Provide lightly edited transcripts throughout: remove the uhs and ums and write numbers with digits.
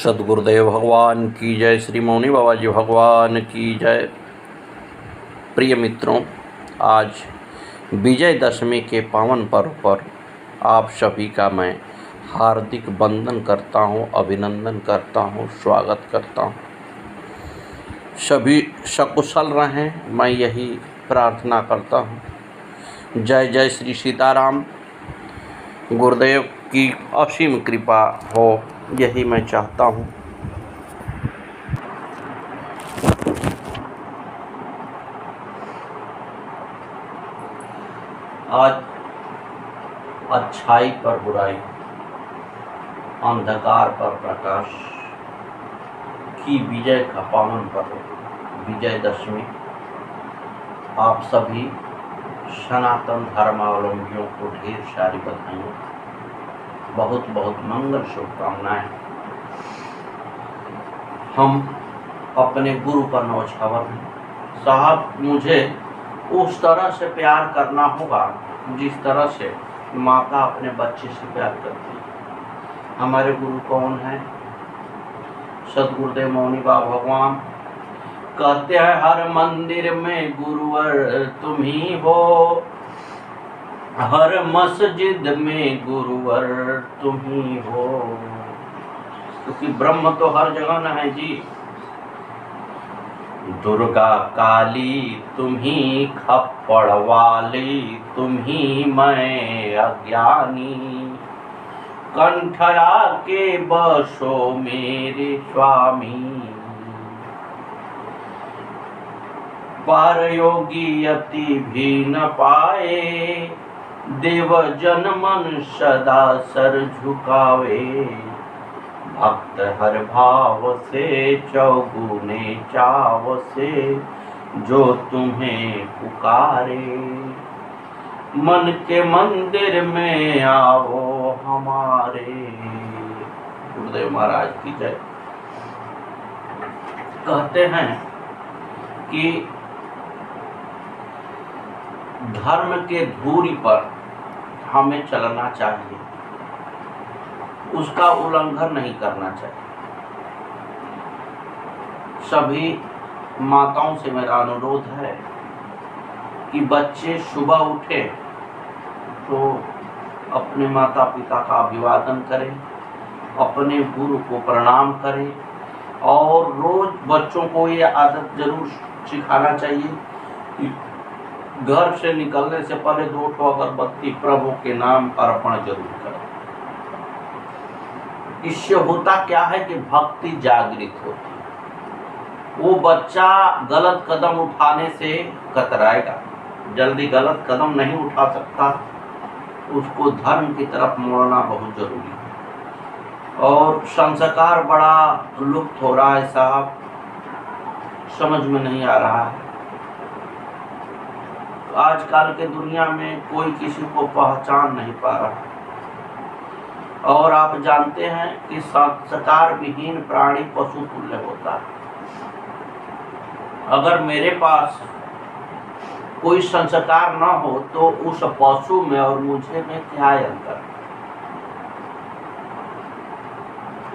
सद्गुरुदेव भगवान की जय। श्री मौनी बाबा जी भगवान की जय। प्रिय मित्रों, आज विजयदशमी के पावन पर्व पर आप सभी का मैं हार्दिक वंदन करता हूं, अभिनंदन करता हूं, स्वागत करता हूं। सभी सकुशल रहें, मैं यही प्रार्थना करता हूं। जय जय श्री सीताराम। गुरुदेव की असीम कृपा हो, यही मैं चाहता हूँ। आज अच्छाई पर बुराई, अंधकार पर प्रकाश की विजय का पावन पर्व विजयदशमी। आप सभी सनातन धर्मावलंबियों को ढेर सारी बधाइयाँ, बहुत बहुत मंगल शुभकामनाएं। हम अपने गुरु पर नौछावर हैं। साहब, मुझे उस तरह से प्यार करना होगा जिस तरह से माता अपने बच्चे से प्यार करती है। हमारे गुरु कौन है? सद्गुरुदेव मौनी बाबा भगवान कहते हैं, हर मंदिर में गुरुवर तुम ही हो, हर मस्जिद में गुरुवर तुम ही हो। क्योंकि ब्रह्म तो हर जगह न है जी। दुर्गा काली तुम ही, खप्पड़ वाली तुम ही, मैं अज्ञानी कंठया के बसो मेरे स्वामी। पार योगी अति भी न पाए, देव जन मन सदा सर झुकावे। भक्त हर भाव से चौगुने चाव से, जो तुम्हें पुकारे। मन के मंदिर में आओ हमारे। गुरुदेव महाराज की जय। कहते हैं कि धर्म के धूरी पर हमें चलना चाहिए, उसका उल्लंघन नहीं करना चाहिए। सभी माताओं से मेरा अनुरोध है कि बच्चे सुबह उठे तो अपने माता पिता का अभिवादन करें, अपने गुरु को प्रणाम करें और रोज बच्चों को ये आदत जरूर सिखाना चाहिए कि घर से निकलने से पहले 2 अगरबत्ती प्रभु के नाम अर्पण जरूर करें। इससे होता क्या है कि भक्ति जागृत होती है। वो बच्चा गलत कदम उठाने से कतराएगा, जल्दी गलत कदम नहीं उठा सकता। उसको धर्म की तरफ मोड़ना बहुत जरूरी है। और संस्कार बड़ा लुप्त हो रहा है साहब, समझ में नहीं आ रहा है। आजकल के दुनिया में कोई किसी को पहचान नहीं पा रहा। और आप जानते हैं कि संस्कार विहीन प्राणी पशु तुल्य होता है। अगर मेरे पास कोई संस्कार न हो तो उस पशु में और मुझे में क्या अंतर?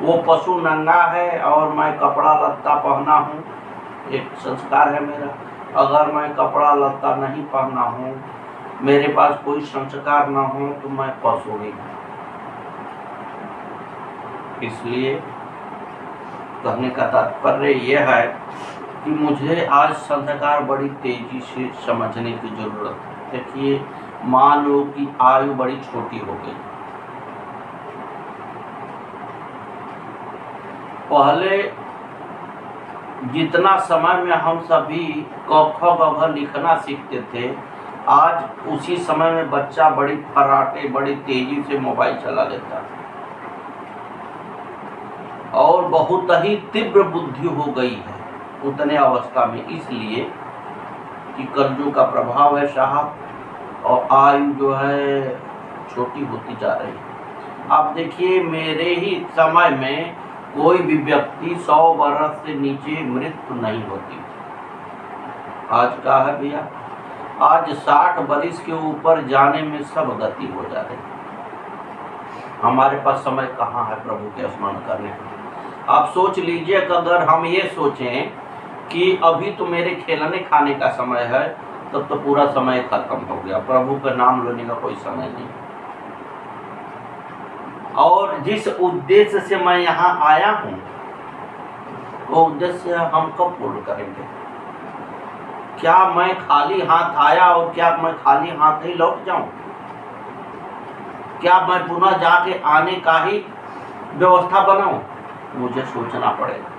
वो पशु नंगा है और मैं कपड़ा लत्ता पहना हूँ, एक संस्कार है मेरा। अगर मैं कपड़ा लत्ता नहीं पहना हूँ, मेरे पास कोई संस्कार न हो, तो मैं पशु ही हूँ। इसलिए कहने का तात्पर्य यह है कि मुझे आज संस्कार बड़ी तेजी से समझने की जरूरत है। देखिए, मान लो कि आयु बड़ी छोटी हो गई। पहले जितना समय में हम सभी क ख ग घ लिखना सीखते थे, आज उसी समय में बच्चा बड़ी फर्राटे, बड़ी तेजी से मोबाइल चला लेता है और बहुत ही तीव्र बुद्धि हो गई है उतने अवस्था में। इसलिए कि कलयुग का प्रभाव है साहब, और आयु जो है छोटी होती जा रही है। आप देखिए, मेरे ही समय में कोई भी व्यक्ति 100 वर्ष से नीचे मृत्यु नहीं होती। आज का है भैया, आज 60 वर्ष के ऊपर जाने में सब गति हो जा रही है। हमारे पास समय कहाँ है प्रभु के स्मरण करने का। आप सोच लीजिए कि अगर हम ये सोचें कि अभी तो मेरे खेलने खाने का समय है, तब तो पूरा समय खत्म हो गया, प्रभु का नाम लेने का कोई समय नहीं। और जिस उद्देश्य से मैं यहाँ आया हूँ, वो उद्देश्य हम कब पूर्ण करेंगे? क्या मैं खाली हाथ आया और क्या मैं खाली हाथ ही लौट जाऊं? क्या मैं पुनः जाके आने का ही व्यवस्था बनाऊं? मुझे सोचना पड़ेगा।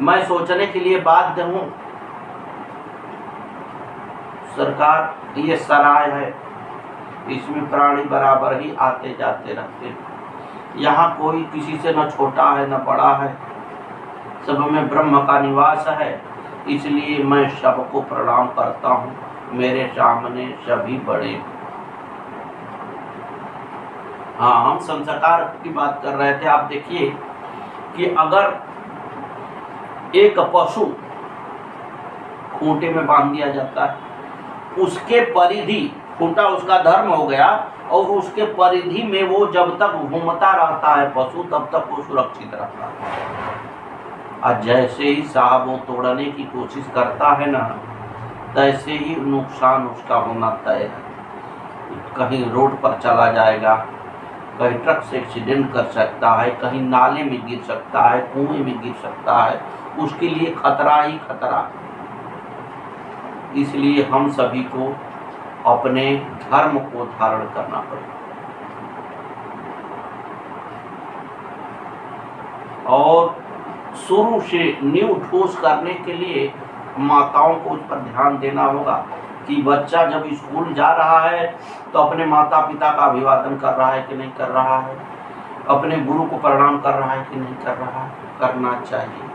मैं सोचने के लिए बाध्य हूं। सरकार ये सराय है, इसमें प्राणी बराबर ही आते जाते रहते हैं। यहाँ कोई किसी से न छोटा है न बड़ा है, सब में ब्रह्म का निवास है। इसलिए मैं सबको प्रणाम करता हूँ, मेरे सामने सभी बड़े। हाँ, हम संस्कार की बात कर रहे थे। आप देखिए कि अगर एक पशु खूंटे में बांध दिया जाता है, उसके परिधि, खूंटा उसका धर्म हो गया, और उसके परिधि में वो जब तक घूमता रहता है पशु, तब तक वो सुरक्षित रहता है। और जैसे ही साहब वो तोड़ने की कोशिश करता है ना, तैसे ही नुकसान उसका होना तय है। कहीं रोड पर चला जाएगा, कहीं ट्रक से एक्सीडेंट कर सकता है, कहीं नाले में गिर सकता है, कुएं में गिर सकता है, उसके लिए खतरा ही खतरा। इसलिए हम सभी को अपने धर्म को धारण करना पड़ेगा। और शुरू से नींव ठोस करने के लिए माताओं को उस पर ध्यान देना होगा कि बच्चा जब स्कूल जा रहा है तो अपने माता पिता का अभिवादन कर रहा है कि नहीं कर रहा है, अपने गुरु को प्रणाम कर रहा है कि नहीं कर रहा है। करना चाहिए,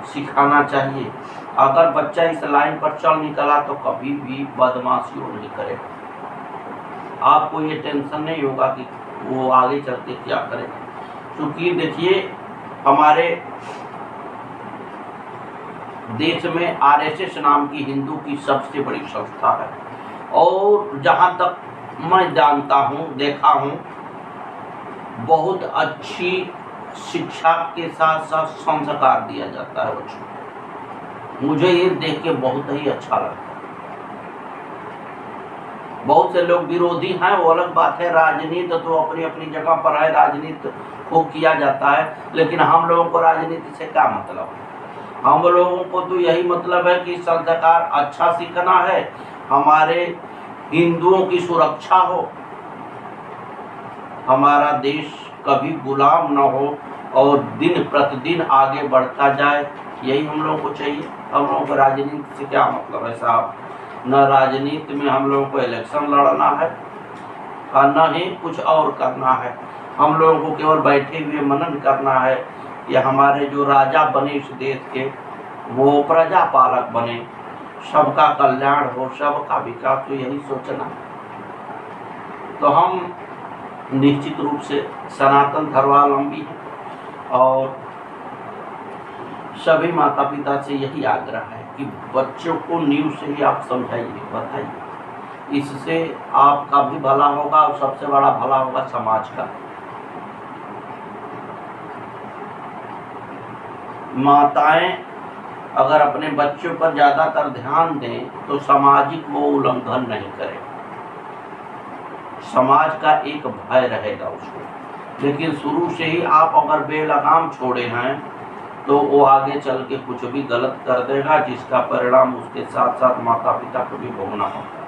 सिखाना चाहिए। अगर बच्चा इस लाइन पर चल निकला तो कभी भी बदमाशी नहीं करेगा। आपको ये टेंशन नहीं होगा कि वो आगे चल के क्या करेगा। क्योंकि देखिए, हमारे देश में आरएसएस नाम की हिंदू की सबसे बड़ी संस्था है, और जहाँ तक मैं जानता हूँ, देखा हूँ, बहुत अच्छी शिक्षा के साथ साथ संस्कार दिया जाता है बच्चों को। मुझे ये देख के बहुत ही अच्छा लगता है। बहुत से लोग विरोधी हैं, वो अलग बात है। राजनीति तो अपनी अपनी जगह पर है, राजनीति खूब किया जाता है, लेकिन हम लोगों को राजनीति से क्या मतलब है? हम लोगों को तो यही मतलब है कि संस्कार अच्छा सीखना है, हमारे हिंदुओं की सुरक्षा हो, हमारा देश कभी गुलाम न हो और दिन प्रतिदिन आगे बढ़ता जाए। यही हम लोगों को चाहिए। हम लोगों को राजनीति से क्या मतलब है साहब? न राजनीति में हम लोगों को इलेक्शन लड़ना है और न ही कुछ और करना है। हम लोगों को केवल बैठे हुए मनन करना है कि हमारे जो राजा बने इस देश के, वो प्रजा पालक बने, सबका कल्याण हो, सबका विकास हो, यही सोचना। तो हम निश्चित रूप से सनातन धर्मावलंबी हैं, और सभी माता पिता से यही आग्रह है कि बच्चों को नींव से ही आप समझाइए, बताइए। इससे आपका भी भला होगा और सबसे बड़ा भला होगा समाज का। माताएं अगर अपने बच्चों पर ज़्यादातर ध्यान दें तो सामाजिक वो उल्लंघन नहीं करें, समाज का एक भय रहेगा उसको। लेकिन शुरू से ही आप अगर बेलगाम छोड़े हैं तो वो आगे चल के कुछ भी गलत कर देगा, जिसका परिणाम उसके साथ साथ माता पिता को भी भोगना होगा।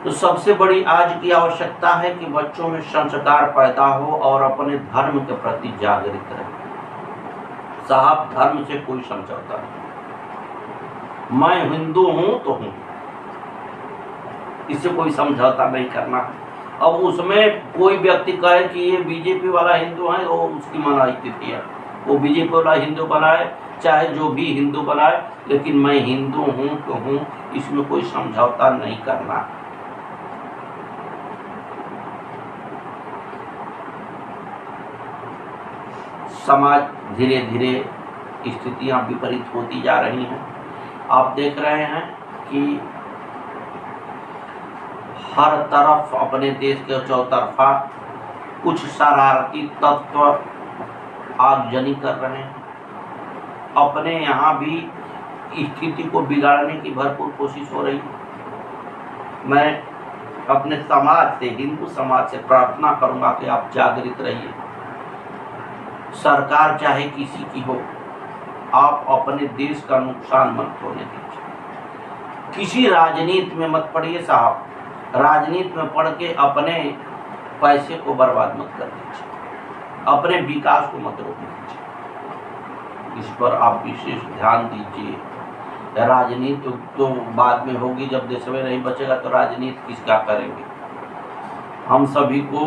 तो सबसे बड़ी आज की आवश्यकता है कि बच्चों में संस्कार पैदा हो और अपने धर्म के प्रति जागृत रहे। साहब, धर्म से कोई समझौता नहीं। मैं हिंदू हूं तो हूं, इससे कोई समझौता नहीं करना है। अब उसमें कोई व्यक्ति कहे कि ये बीजेपी वाला हिंदू है, वो उसकी मनस्थिति है। वो बीजेपी वाला हिंदू बनाए, चाहे जो भी हिंदू बनाए, लेकिन मैं हिंदू हूं तो हूं, इसमें कोई समझौता नहीं करना। समाज धीरे धीरे स्थितियां विपरीत होती जा रही हैं। आप देख रहे हैं कि हर तरफ अपने देश के चौतरफा कुछ शरारती तत्व आगजनी कर रहे हैं, अपने यहाँ भी स्थिति को बिगाड़ने की भरपूर कोशिश हो रही है। मैं अपने समाज से, हिंदू समाज से प्रार्थना करूंगा कि आप जागृत रहिए। सरकार चाहे किसी की हो, आप अपने देश का नुकसान मत होने दीजिए। किसी राजनीति में मत पड़िए साहब, राजनीति में पड़ के अपने पैसे को बर्बाद मत कर दीजिए, अपने विकास को मत रोकने दीजिए। इस पर आप विशेष ध्यान दीजिए। राजनीति तो बाद में होगी, जब देश में नहीं बचेगा तो राजनीति किसका करेंगे। हम सभी को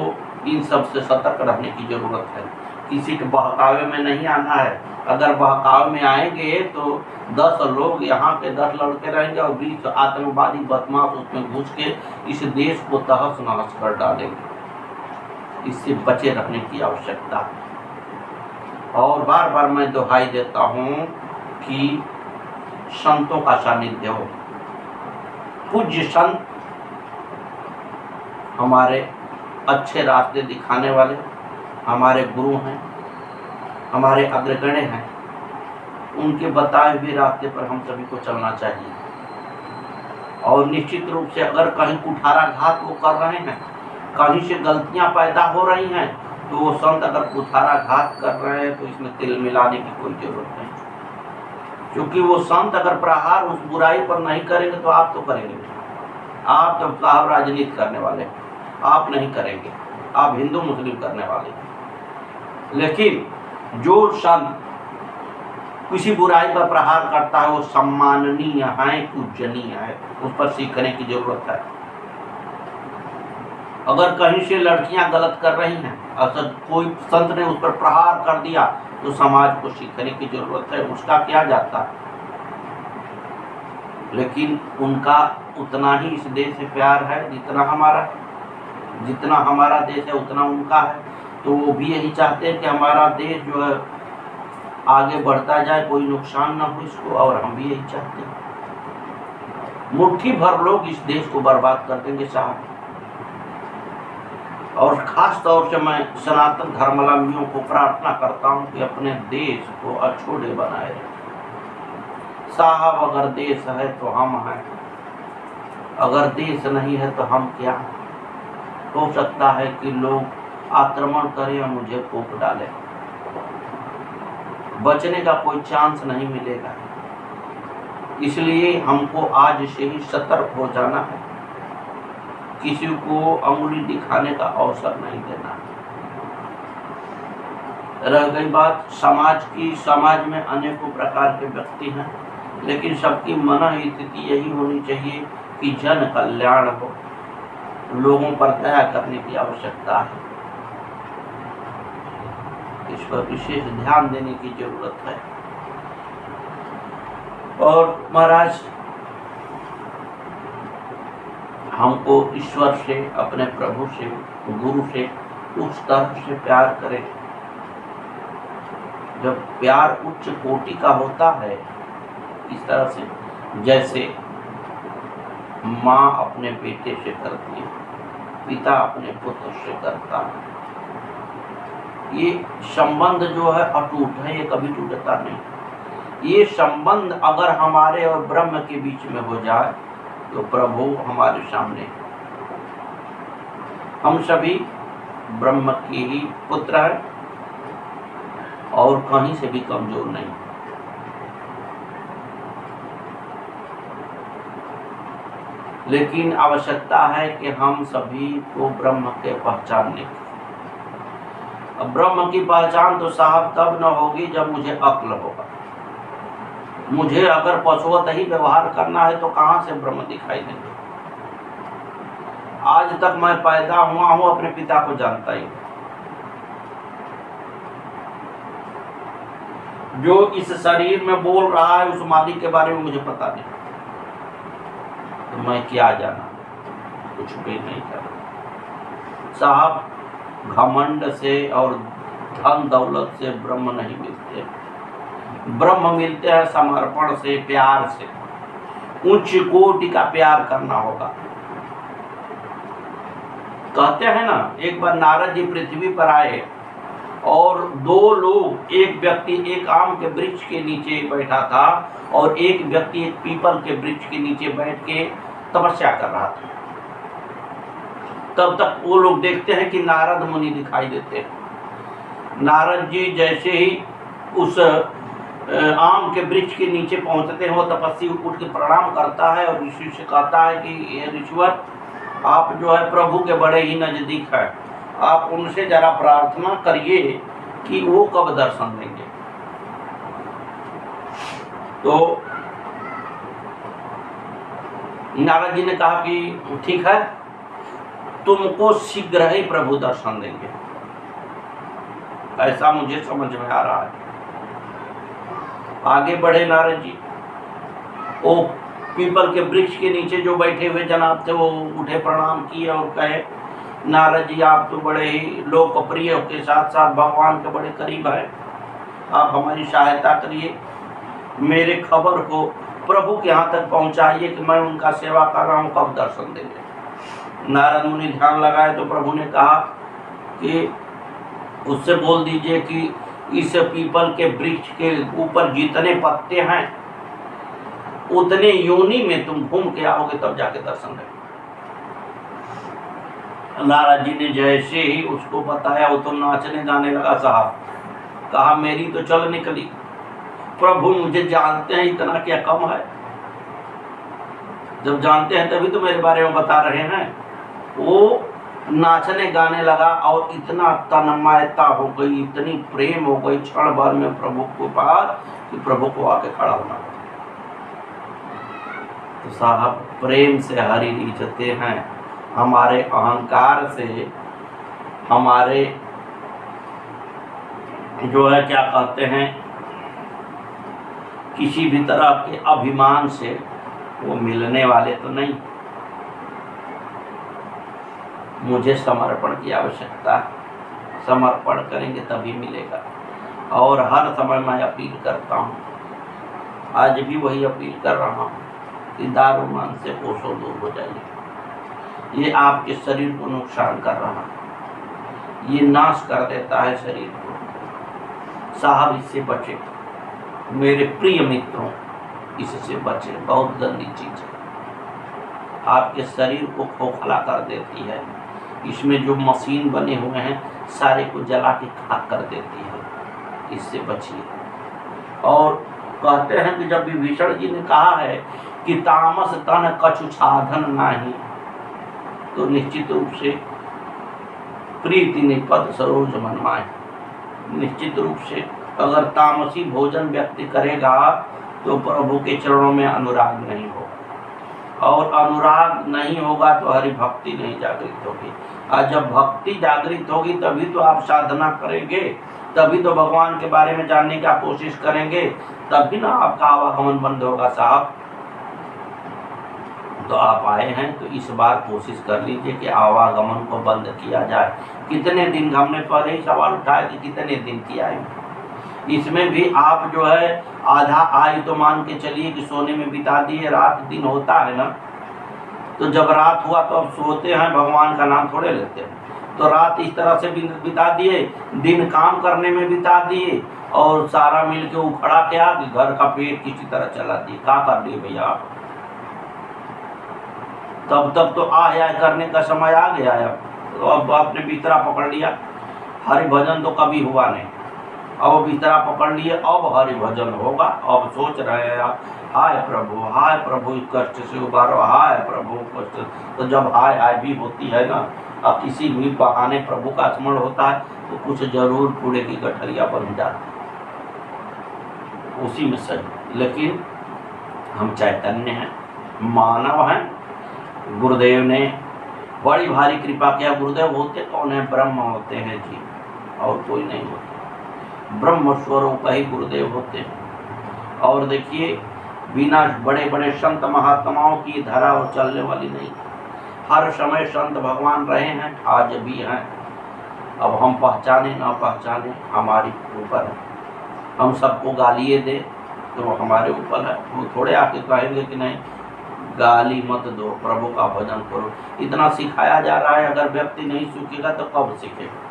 इन सब से सतर्क रहने की जरूरत है। किसी के बहकावे में नहीं आना है। अगर बहकावे में आएंगे तो 10 लोग यहाँ के 10 लड़के रहेंगे और 20 आतंकवादी बदमाश उसमें घुस के इस देश को तहस नहस कर डालेंगे। इससे बचे रहने की आवश्यकता है। और बार बार मैं दुहाई देता हूँ कि संतों का सानिध्य हो। पूज्य संत हमारे अच्छे रास्ते दिखाने वाले हमारे गुरु हैं, हमारे अग्रगण्य हैं। उनके बताए हुए रास्ते पर हम सभी को चलना चाहिए। और निश्चित रूप से अगर कहीं कुठाराघात वो कर रहे हैं, कहीं से गलतियां पैदा हो रही हैं, तो वो संत अगर कुठाराघात कर रहे हैं तो इसमें तिल मिलाने की कोई जरूरत नहीं। क्योंकि वो संत अगर प्रहार उस बुराई पर नहीं करेंगे तो आप तो करेंगे। आप तो साहब राजनीति करने वाले, आप नहीं करेंगे, आप हिंदू मुस्लिम करने वाले। लेकिन जो संत किसी बुराई पर प्रहार करता है वो सम्माननीय है, पूजनीय है, उस पर सीखने की जरूरत है। अगर कहीं से लड़कियां गलत कर रही हैं और कोई संत ने उस पर प्रहार कर दिया तो समाज को सीखने की जरूरत है। उसका क्या जाता है, लेकिन उनका उतना ही इस देश से प्यार है जितना हमारा है। जितना हमारा देश है उतना उनका है। तो वो भी यही चाहते हैं कि हमारा देश जो है आगे बढ़ता जाए, कोई नुकसान ना हो इसको, और हम भी यही चाहते हैं। मुट्ठी भर लोग इस देश को बर्बाद कर देंगे साहब। और खास तौर से मैं सनातन धर्मावलंबियों को प्रार्थना करता हूं कि अपने देश को अछूते बनाए रखें। साहब अगर देश है तो हम हैं, अगर देश नहीं है तो हम क्या। हो सकता है कि लोग आक्रमण करें और मुझे फूंक डालें, बचने का कोई चांस नहीं मिलेगा। इसलिए हमको आज से ही सतर्क हो जाना है, किसी को अंगुली दिखाने का अवसर नहीं देना। रह गई बात समाज की, समाज में अनेकों प्रकार के व्यक्ति हैं, लेकिन सबकी मन स्थिति यही होनी चाहिए कि जन कल्याण हो, लोगों पर दया करने की आवश्यकता है। इस पर विशेष ध्यान देने की जरूरत है। और महाराज हमको ईश्वर से, अपने प्रभु से, गुरु से उस तरह से प्यार करें। जब प्यार उच्च कोटि का होता है, इस तरह से जैसे माँ अपने बेटे से करती है, पिता अपने पुत्र से करता है। ये संबंध जो है अटूट है, ये कभी टूटता नहीं। ये संबंध अगर हमारे और ब्रह्म के बीच में हो जाए तो प्रभु हमारे सामने। हम सभी ब्रह्म के ही पुत्र हैं और कहीं से भी कमजोर नहीं। लेकिन आवश्यकता है कि हम सभी को ब्रह्म के पहचानने की। अब ब्रह्म की पहचान तो साहब तब न होगी जब मुझे अक्ल होगा। मुझे अगर पशुवत ही व्यवहार करना है तो कहाँ से ब्रह्म दिखाई देंगे। आज तक मैं पैदा हुआ हूँ, अपने पिता को जानता ही। जो इस शरीर में बोल रहा है उस मालिक के बारे में मुझे पता नहीं, तो मैं क्या जाना, कुछ भी नहीं कर साहब। घमंड से और धन दौलत से ब्रह्म नहीं मिलते। ब्रह्म मिलते हैं समर्पण से, प्यार से। उच्च कोटि का प्यार करना होगा। कहते हैं ना, एक बार नारद जी पृथ्वी पर आए और दो लोग, एक व्यक्ति एक आम के वृक्ष के नीचे बैठा था और एक व्यक्ति एक पीपल के वृक्ष के नीचे बैठ के तपस्या कर रहा था। तब तक वो लोग देखते हैं कि नारद मुनि दिखाई देते हैं। नारद जी जैसे ही उस आम के वृक्ष के नीचे पहुंचते हैं, वो तपस्वी उठ के प्रणाम करता है और ऋषि से कहता है कि ऋषिवर, आप जो है प्रभु के बड़े ही नजदीक है, आप उनसे जरा प्रार्थना करिए कि वो कब दर्शन देंगे। तो नारद जी ने कहा कि ठीक है, तुमको शीघ्र ही प्रभु दर्शन देंगे, ऐसा मुझे समझ में आ रहा है। आगे बढ़े नारद जी, वो पीपल के वृक्ष के नीचे जो बैठे हुए जनाब थे वो उठे, प्रणाम किए और कहे, नारद जी आप तो बड़े ही लोकप्रिय के साथ साथ भगवान के बड़े करीब हैं, आप हमारी सहायता करिए, मेरे खबर को प्रभु के यहाँ तक पहुँचाइए कि मैं उनका सेवा कर रहा हूँ, कब दर्शन देंगे। नारद मुनि ध्यान लगाए तो प्रभु ने कहा कि उससे बोल दीजिए कि इस पीपल के वृक्ष के ऊपर जितने पत्ते हैं उतने योनि में तुम घूम के आओगे तब जाके दर्शन देंगे। नारद जी ने जैसे ही उसको बताया वो तो नाचने गाने लगा साहब, कहा मेरी तो चल निकली, प्रभु मुझे जानते हैं इतना क्या कम है, जब जानते हैं तभी तो मेरे बारे में बता रहे हैं। वो नाचने गाने लगा और इतना तन्मयता हो गई, इतनी प्रेम हो गई क्षण भर में प्रभु के पास कि प्रभु को आके खड़ा होना। तो साहब प्रेम से हरि रीझते हैं, हमारे अहंकार से, हमारे जो है क्या कहते हैं किसी भी तरह के अभिमान से वो मिलने वाले तो नहीं। मुझे समर्पण की आवश्यकता है, समर्पण करेंगे तभी मिलेगा। और हर समय मैं अपील करता हूँ, आज भी वही अपील कर रहा हूँ कि दारू मान से कोसों दूर हो जाइए। ये आपके शरीर को नुकसान कर रहा है, ये नाश कर देता है शरीर को। साहब इससे बचे, मेरे प्रिय मित्रों इससे बचे, बहुत गंदी चीज़ है, आपके शरीर को खोखला कर देती है। इसमें जो मशीन बने हुए हैं सारे को जला के खाक कर देती है, इससे बचिए। और कहते हैं कि जब विभीषण जी ने कहा है कि तामस तन कछु साधन नाही, तो निश्चित रूप से प्रीति निपद सरोज मन माए। निश्चित रूप से अगर तामसी भोजन व्यक्ति करेगा तो प्रभु के चरणों में अनुराग नहीं होगा, और अनुराग नहीं होगा तो हरि भक्ति नहीं जागृत होगी। और जब भक्ति जागृत होगी तभी तो आप साधना करेंगे, तभी तो भगवान के बारे में जानने की कोशिश करेंगे, तभी ना आपका आवागमन बंद होगा साहब। तो आप आए हैं तो इस बार कोशिश कर लीजिए कि आवागमन को बंद किया जाए। कितने दिन, हमने पहले ही सवाल उठाया कि कितने दिन किया है, इसमें भी आप जो है आधा आयु तो मान के चलिए कि सोने में बिता दिए। रात दिन होता है ना, तो जब रात हुआ तो अब सोते हैं, भगवान का नाम थोड़े लेते हैं। तो रात इस तरह से बिता दिए, दिन काम करने में बिता दिए, और सारा मिल के उखड़ा क्या कि घर का पेट किसी तरह चला दिए। क्या कर दिए भैया आप? तब तो आया करने का समय आ गया है। तो अब आपने बिस्तरा पकड़ लिया, हरि भजन तो कभी हुआ नहीं, अब बिस्तरा पकड़ लिए, अब हरि भजन होगा। अब सोच रहे हैं आप, हाय प्रभु इस कष्ट से उबारो, हाय प्रभु कष्ट। तो जब हाय हाय भी होती है ना, अब किसी भी बहाने प्रभु का स्मरण होता है तो कुछ जरूर कूड़े की गठरिया बन जाती उसी में सही। लेकिन हम चैतन्य हैं, मानव हैं। गुरुदेव ने बड़ी भारी कृपा किया। गुरुदेव होते कौन है? ब्रह्म होते हैं जी, और कोई नहीं होता। ब्रह्म स्वरूप ही गुरुदेव होते हैं। और देखिए, बिना बड़े बड़े संत महात्माओं की धरा और चलने वाली नहीं। हर समय संत भगवान रहे हैं, आज भी हैं। अब हम पहचाने ना पहचाने हमारी ऊपर है। हम सबको गालिए दे तो वो हमारे ऊपर है। वो थोड़े आके कहेंगे कि नहीं गाली मत दो, प्रभु का भजन करो। इतना सिखाया जा रहा है, अगर व्यक्ति नहीं सीखेगा तो कब सीखेगा।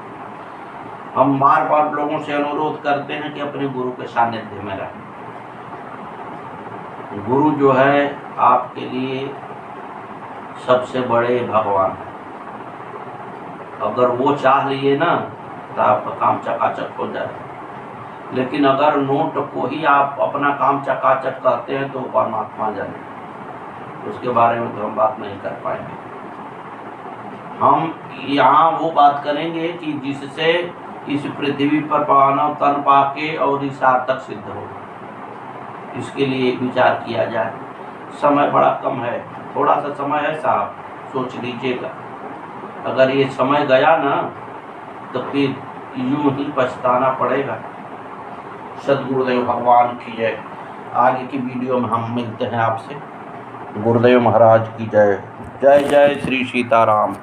हम बार बार लोगों से अनुरोध करते हैं कि अपने गुरु के सानिध्य में रहें। गुरु जो है आपके लिए सबसे बड़े भगवान है। अगर वो चाह लिए ना तो आपका काम चकाचक हो जाए, लेकिन अगर नोट को ही आप अपना काम चकाचक कहते हैं तो परमात्मा जाने, उसके बारे में तो हम बात नहीं कर पाएंगे। हम यहाँ वो बात करेंगे कि जिससे इस पृथ्वी पर मानव तन पाके और इस सार्थक सिद्ध हो, इसके लिए विचार किया जाए। समय बड़ा कम है, थोड़ा सा समय है साहब, सोच लीजिएगा। अगर ये समय गया ना तो फिर यूं ही पछताना पड़ेगा। सद्गुरुदेव भगवान की जय। आगे की वीडियो में हम मिलते हैं आपसे। गुरुदेव महाराज की जय। जय जय श्री सीताराम।